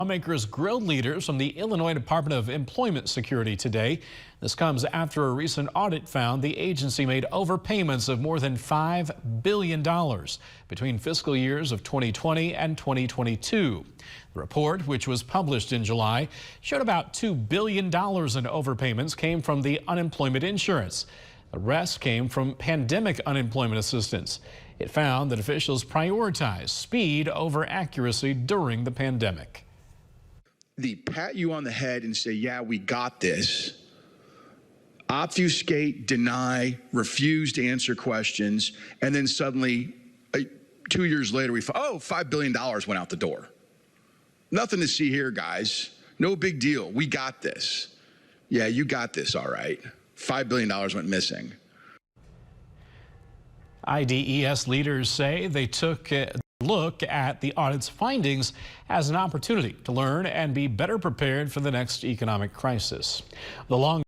Lawmakers grilled leaders from the Illinois Department of Employment Security today. This comes after a recent audit found the agency made overpayments of more than $5 billion between fiscal years of 2020 and 2022. The report, which was published in July, showed about $2 billion in overpayments came from the unemployment insurance. The rest came from pandemic unemployment assistance. It found that officials prioritized speed over accuracy during the pandemic. The pat you on the head and say, yeah, we got this, obfuscate, deny, refuse to answer questions, and then suddenly 2 years later we find, oh, $5 billion went out the door. Nothing to see here, guys. No big deal. We got this. Yeah, you got this, all right. $5 billion went missing. IDES leaders say they took a look at the audit's findings as an opportunity to learn and be better prepared for the next economic crisis. The long